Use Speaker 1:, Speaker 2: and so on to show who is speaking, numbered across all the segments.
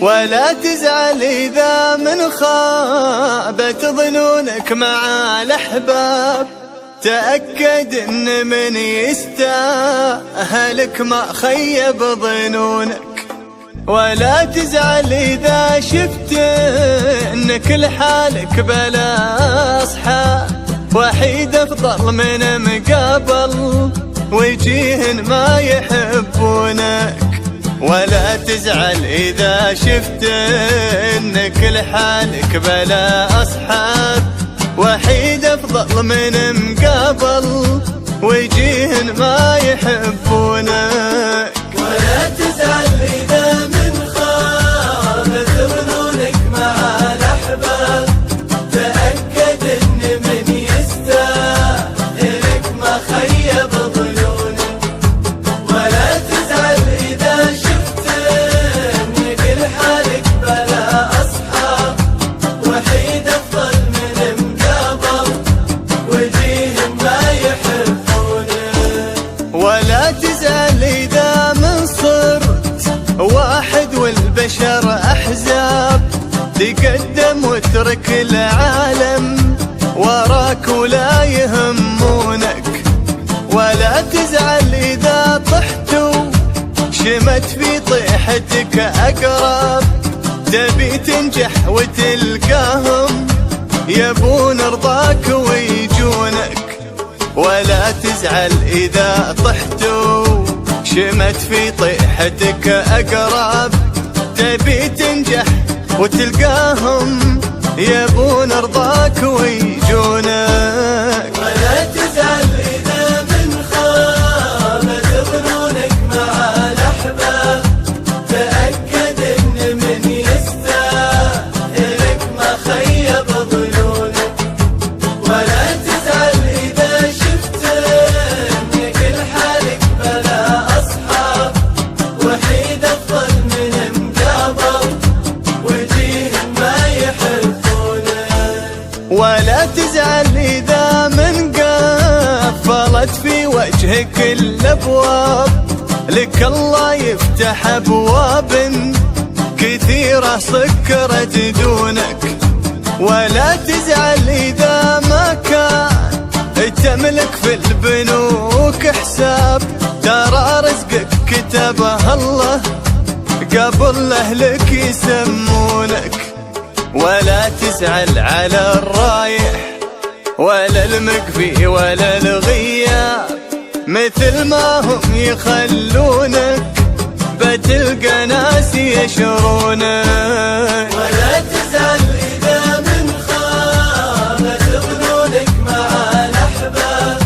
Speaker 1: ولا تزعل إذا من خابت ظنونك مع الأحباب، تأكد إن من يستاهلك ما خيب ظنونك. ولا تزعل إذا شفت إنك لحالك بلا أصحاب، وحيد أفضل من مقابل وجيه ما يحبونك. ولا تزعل إذا شفت إنك لحالك بلا أصحاب، وحيد أفضل من مقابل وجيه ما يحبونك.
Speaker 2: ولا تزعل إذا من خابت ظنونك مع الأحباب، تأكد إن من يستاهلك ما خيب ظنونك. ولا تزعل إذا شفت إنك لحالك بلا أصحاب، وحيد أفضل من مقابل وجيه ما يحبونك.
Speaker 1: ولا تزعل إذا من صرت واحد والبشر أحزاب، تقدم واترك العالم وراك ولا يهمونك. ولا تزعل إذا طحت شمت في طيحتك أقرب، تبي تنجح وتلقاهم يبون رضاك ويجونك. ولا تزعل إذا طحت شمت في طيحتك أقرب، تبي تنجح وتلقاهم يبون رضاك ويجونك.
Speaker 2: ولا تزعل إذا من خابت ظنونك مع الأحباب، تأكد إن من يستاهلك ما خيب ظنونك. ولا تزعل إذا شفت إنك لحالك بلا أصحاب، وحيد أفضل من مقابل وجيه ما يحبونك.
Speaker 1: ولا تزعل إذا من قفلت في وجهك الأبواب، لك الله يفتح أبواب كثيرة سكرت دونك. ولا تزعل إذا ما كان تملك في البنوك حساب، ترى رزقك كتبه الله قبل أهلك يسمونك. ولا تزعل على الرايح ولا المكفي ولا الغياب، مثل ما هم يخلونك بتلقى ناس يشرونك.
Speaker 2: ولا تزعل إذا من خابت ظنونك مع الأحباب،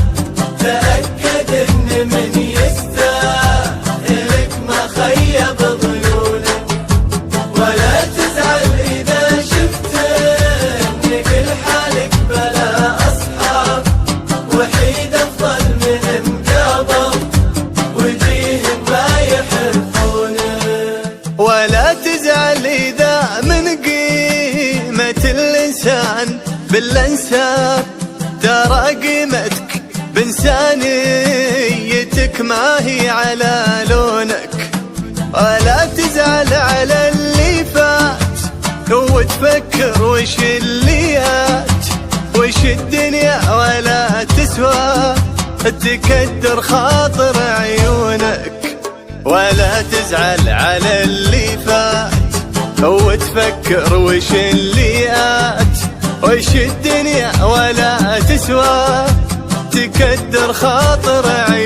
Speaker 2: تأكد إن من يستاهلك ما خيب ظنونك. ولا تزعل إذا شفت إنك لحالك بلا أصحاب، وحيد أفضل من مقابل وجيه ما يحبونك.
Speaker 1: ولا تزعل إذا من قيمة الإنسان بالأنساب، ترى قيمتك بإنسانيتك ما هي على لونك. ولا تزعل على اللي فات وتفكر وش الليات، وش الدنيا ولا تسوى تكدر خاطر عيونك. ولا تزعل على اللي فات وتفكر وش الليات، وش الدنيا ولا تسوى تكدر خاطر عيونك.